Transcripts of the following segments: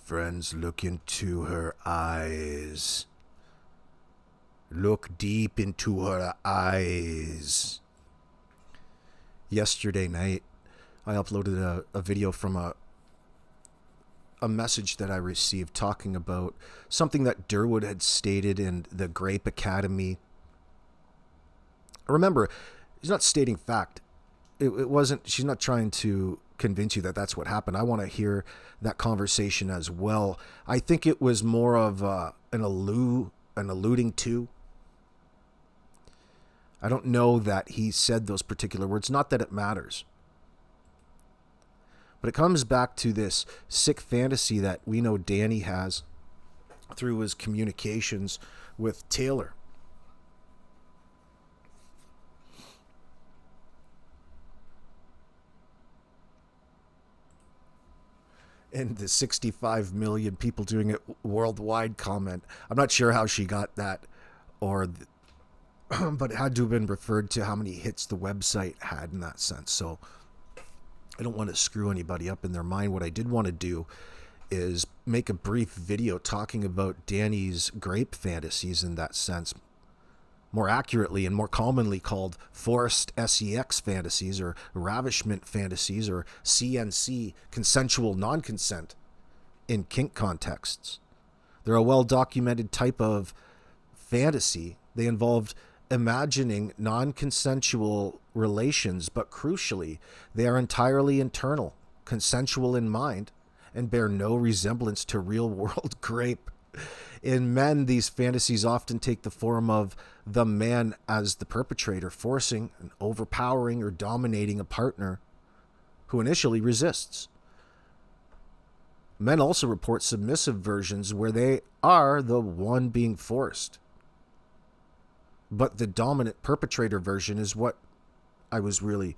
friends, look into her eyes. Look deep into her eyes. Yesterday night, I uploaded a video from a message that I received talking about something that Durwood had stated in the Grape Academy. Remember, he's not stating fact. It wasn't, she's not trying to convince you that that's what happened. I want to hear that conversation as well. I think it was more of an alluding to. I don't know that he said those particular words, not that it matters. But it comes back to this sick fantasy that we know Danny has through his communications with Taylor. And the 65 million people doing it worldwide comment. I'm not sure how she got that, but it had to have been referred to how many hits the website had in that sense. So I don't want to screw anybody up in their mind. What I did want to do is make a brief video talking about Danny's Grape fantasies in that sense. More accurately and more commonly called forced sex fantasies or ravishment fantasies or CNC, consensual non-consent, in kink contexts. They're a well-documented type of fantasy. They involved imagining non-consensual relations, but crucially, they are entirely internal, consensual in mind, and bear no resemblance to real-world grape. In men, these fantasies often take the form of the man as the perpetrator, forcing and overpowering or dominating a partner who initially resists. Men also report submissive versions where they are the one being forced. But the dominant perpetrator version is what I was really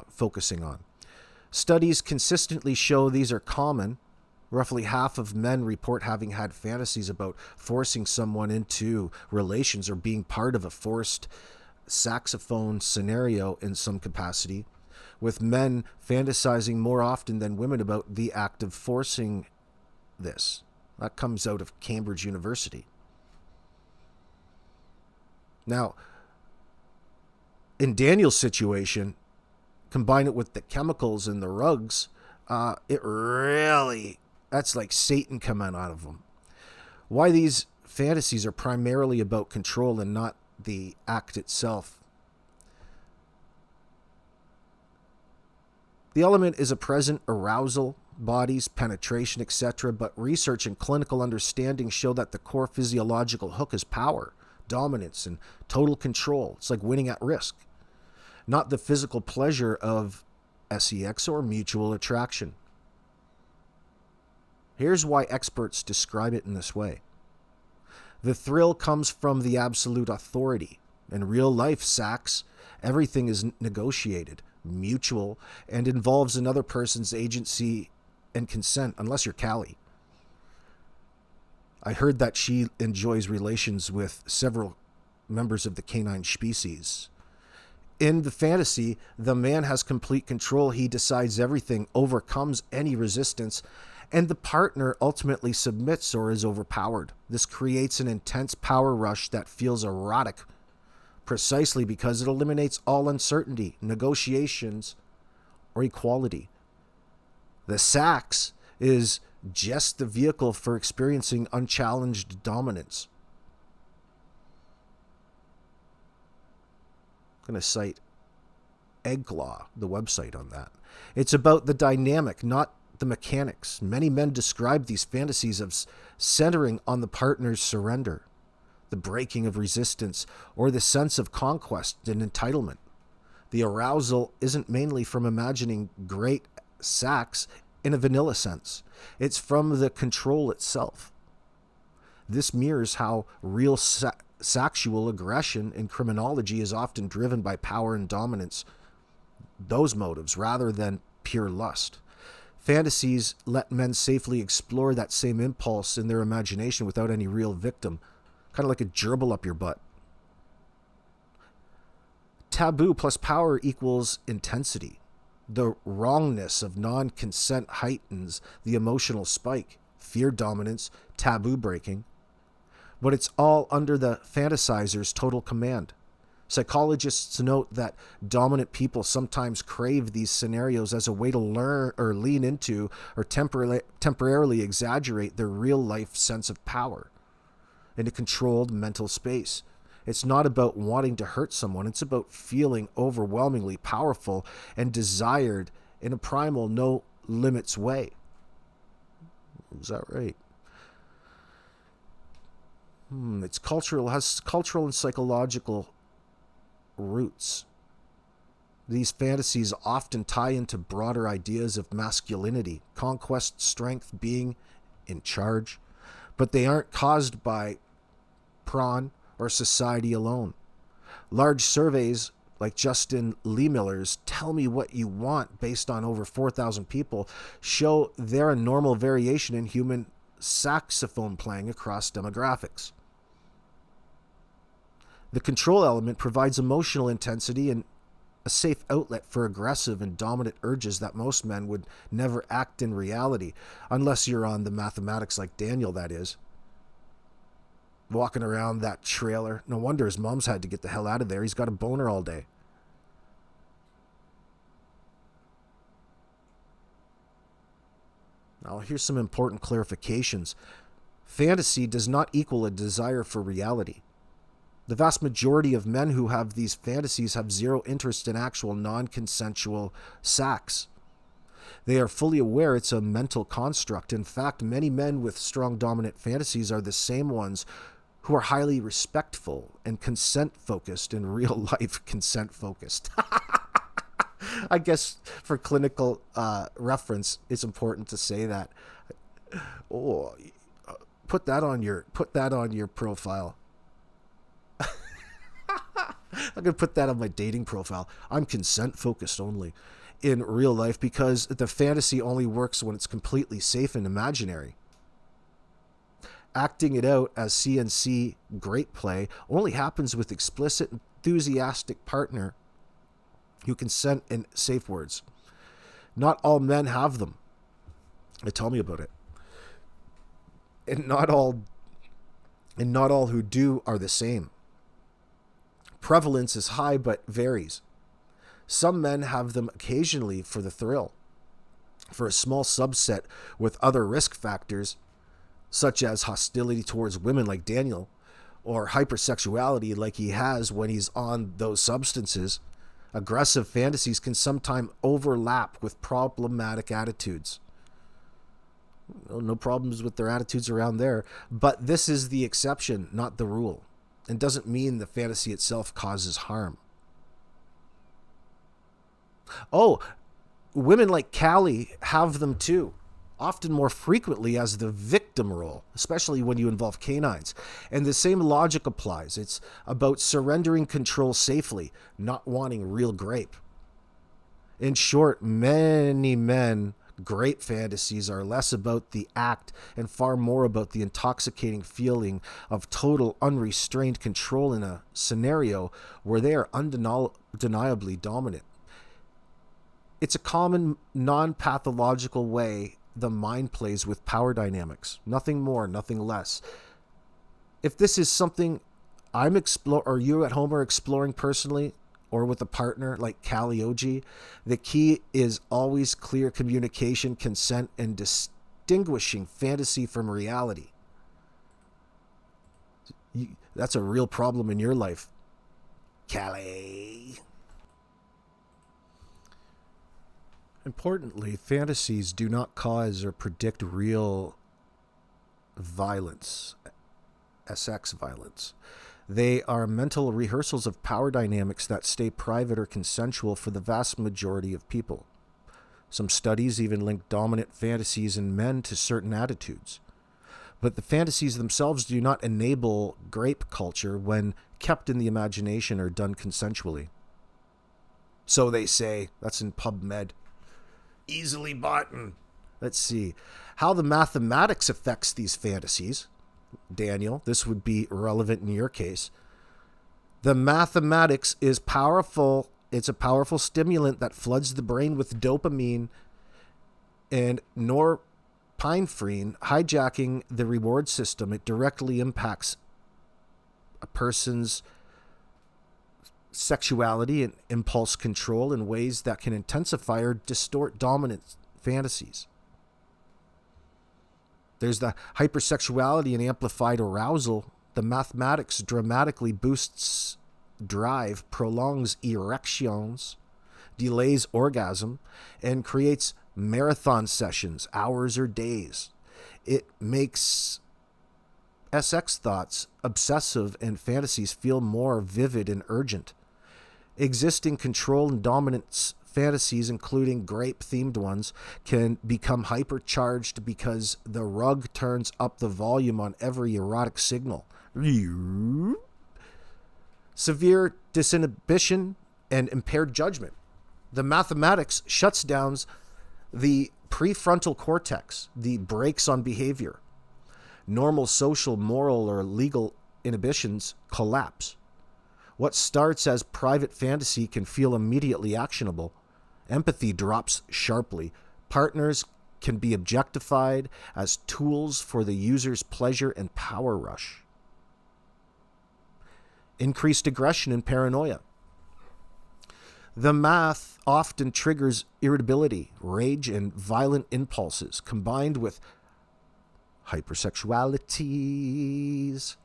focusing on. Studies consistently show these are common. Roughly half of men report having had fantasies about forcing someone into relations or being part of a forced saxophone scenario in some capacity, with men fantasizing more often than women about the act of forcing this. That comes out of Cambridge University. Now, in Daniel's situation, combine it with the chemicals and the rugs, that's like Satan coming out of them. Why these fantasies are primarily about control and not the act itself. The element is a present arousal, bodies, penetration, etc., but research and clinical understanding show that the core physiological hook is power, dominance, and total control. It's like winning at risk, not the physical pleasure of sex or mutual attraction. Here's why experts describe it in this way. The thrill comes from the absolute authority. In real life sex, everything is negotiated, mutual, and involves another person's agency and consent, unless you're Callie. I heard that she enjoys relations with several members of the canine species. In the fantasy, the man has complete control. He decides everything, overcomes any resistance, and the partner ultimately submits or is overpowered. This creates an intense power rush that feels erotic, precisely because it eliminates all uncertainty, negotiations, or equality. The sax is just the vehicle for experiencing unchallenged dominance. I'm going to cite Egglaw, the website on that. It's about the dynamic, not the mechanics. Many men describe these fantasies of centering on the partner's surrender, the breaking of resistance, or the sense of conquest and entitlement. The arousal isn't mainly from imagining great sex in a vanilla sense. It's from the control itself. This mirrors how real sexual aggression in criminology is often driven by power and dominance, those motives, rather than pure lust. Fantasies let men safely explore that same impulse in their imagination without any real victim, kind of like a gerbil up your butt. Taboo plus power equals intensity. The wrongness of non-consent heightens the emotional spike. fear dominance, taboo breaking. But it's all under the fantasizer's total command. Psychologists note that dominant people sometimes crave these scenarios as a way to learn or lean into or temporarily exaggerate their real life sense of power in a controlled mental space. It's not about wanting to hurt someone. It's about feeling overwhelmingly powerful and desired in a primal, no limits way. Is that right? It's cultural, has cultural and psychological roots. These fantasies often tie into broader ideas of masculinity, conquest, strength, being in charge, but they aren't caused by prawn or society alone. Large surveys like Justin Lee Miller's Tell Me What You Want, based on over 4,000 people, show they're a normal variation in human saxophone playing across demographics. The control element provides emotional intensity and a safe outlet for aggressive and dominant urges that most men would never act in reality, unless you're on the mathematics like Daniel, that is. Walking around that trailer. No wonder his mom's had to get the hell out of there. He's got a boner all day. Now, here's some important clarifications. Fantasy does not equal a desire for reality. The vast majority of men who have these fantasies have zero interest in actual non-consensual sex. They are fully aware it's a mental construct. In fact, many men with strong dominant fantasies are the same ones who are highly respectful and consent-focused in real life, consent-focused. I guess for clinical reference, it's important to say that. Oh, put that on your profile. I'm going to put that on my dating profile. I'm consent-focused only in real life, because the fantasy only works when it's completely safe and imaginary. Acting it out as CNC Grape play only happens with explicit, enthusiastic partner who consent in safe words. Not all men have them. Tell me about it. And not all who do are the same. Prevalence is high but varies. Some men have them occasionally for the thrill. For a small subset with other risk factors, such as hostility towards women like Daniel, or hypersexuality like he has when he's on those substances, aggressive fantasies can sometimes overlap with problematic attitudes. No problems with their attitudes around there, but this is the exception, not the rule, and doesn't mean the fantasy itself causes harm. Oh, women like Callie have them too, often more frequently as the victim role, especially when you involve canines. And the same logic applies. It's about surrendering control safely, not wanting real Grape. In short, many men Grape fantasies are less about the act and far more about the intoxicating feeling of total unrestrained control in a scenario where they are undeniably dominant. It's a common, non-pathological way the mind plays with power dynamics. Nothing more, nothing less. If this is something or you at home are exploring personally, or with a partner like Callie, the key is always clear communication, consent, and distinguishing fantasy from reality. That's a real problem in your life, Callie. Importantly, fantasies do not cause or predict real violence, sex violence. They are mental rehearsals of power dynamics that stay private or consensual for the vast majority of people. Some studies even link dominant fantasies in men to certain attitudes. But the fantasies themselves do not enable Grape culture when kept in the imagination or done consensually. So they say. That's in PubMed. Easily bought. Let's see. How the mathematics affects these fantasies. Daniel, this would be relevant in your case. The mathematics is powerful. It's a powerful stimulant that floods the brain with dopamine and epinephrine hijacking the reward system. It directly impacts a person's sexuality and impulse control in ways that can intensify or distort dominant fantasies. There's the hypersexuality and amplified arousal. The mathematics dramatically boosts drive, prolongs erections, delays orgasm, and creates marathon sessions, hours or days. It makes SX thoughts, obsessive, and fantasies feel more vivid and urgent. Existing control and dominance fantasies, including Grape-themed ones, can become hypercharged because the rug turns up the volume on every erotic signal. Severe disinhibition and impaired judgment. The mathematics shuts down the prefrontal cortex, the brakes on behavior. Normal social, moral, or legal inhibitions collapse. What starts as private fantasy can feel immediately actionable. Empathy drops sharply. Partners can be objectified as tools for the user's pleasure and power rush. Increased aggression and paranoia. The math often triggers irritability, rage, and violent impulses, combined with hypersexualities.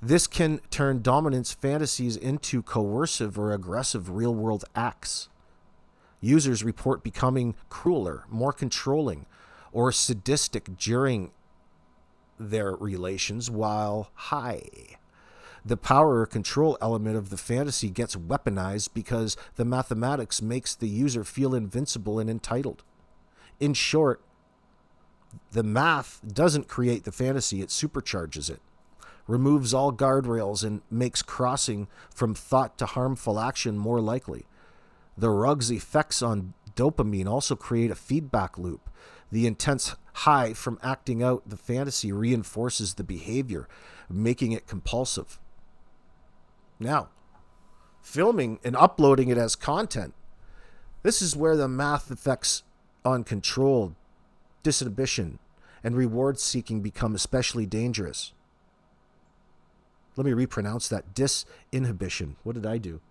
This can turn dominance fantasies into coercive or aggressive real-world acts. Users report becoming crueler, more controlling, or sadistic during their relations while high. The power or control element of the fantasy gets weaponized because the mathematics makes the user feel invincible and entitled. In short, the math doesn't create the fantasy, it supercharges it, removes all guardrails, and makes crossing from thought to harmful action more likely. The rug's effects on dopamine also create a feedback loop. The intense high from acting out the fantasy reinforces the behavior, making it compulsive. Now, filming and uploading it as content. This is where the math effects on control, disinhibition, and reward seeking become especially dangerous. Let me repronounce that. Disinhibition. What did I do?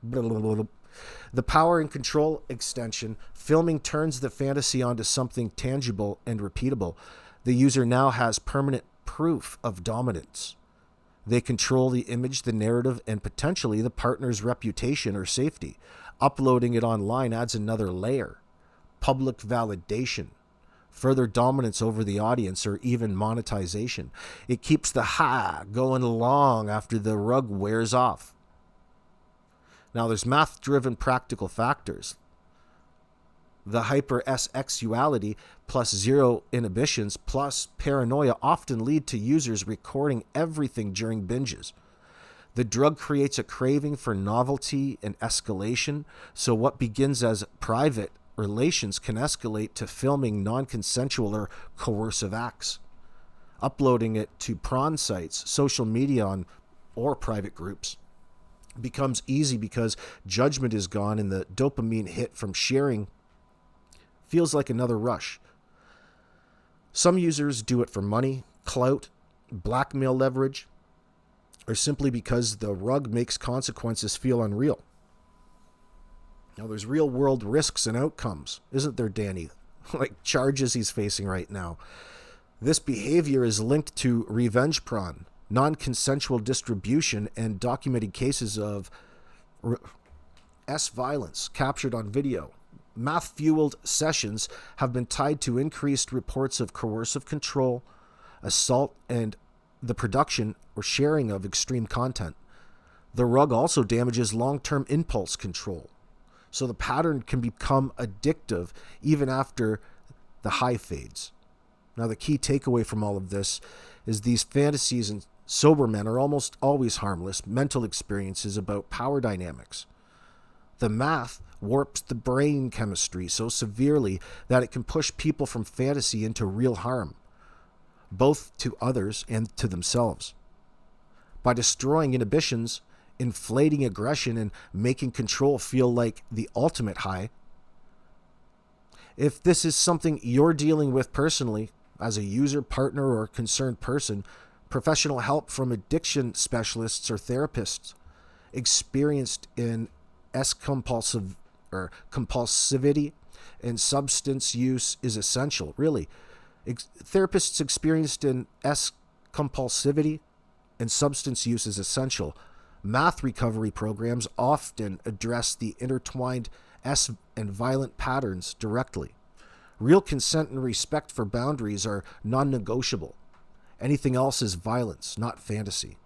The power and control extension. Filming turns the fantasy onto something tangible and repeatable. The user now has permanent proof of dominance. They control the image, the narrative, and potentially the partner's reputation or safety. Uploading it online adds another layer. Public validation, further dominance over the audience, or even monetization. It keeps the high going long after the rug wears off. Now there's math-driven practical factors. The hypersexuality plus zero inhibitions plus paranoia often lead to users recording everything during binges. The drug creates a craving for novelty and escalation, so what begins as private relations can escalate to filming non-consensual or coercive acts. Uploading it to prawn sites, social media, or private groups becomes easy because judgment is gone and the dopamine hit from sharing feels like another rush. Some users do it for money, clout, blackmail leverage, or simply because the rug makes consequences feel unreal. Now, there's real-world risks and outcomes, isn't there, Danny? Like charges he's facing right now. This behavior is linked to revenge porn, non-consensual distribution, and documented cases of violence captured on video. Math-fueled sessions have been tied to increased reports of coercive control, assault, and the production or sharing of extreme content. The rug also damages long-term impulse control, so the pattern can become addictive even after the high fades. Now, the key takeaway from all of this is these fantasies in sober men are almost always harmless mental experiences about power dynamics. The math warps the brain chemistry so severely that it can push people from fantasy into real harm, both to others and to themselves. By destroying inhibitions, inflating aggression, and making control feel like the ultimate high. If this is something you're dealing with personally, As a user, partner, or concerned person, professional help from addiction specialists or therapists experienced in compulsive or compulsivity and substance use is essential. Really, therapists experienced in compulsivity and substance use is essential. Math recovery programs often address the intertwined S and violent patterns directly. Real consent and respect for boundaries are non-negotiable. Anything else is violence, not fantasy.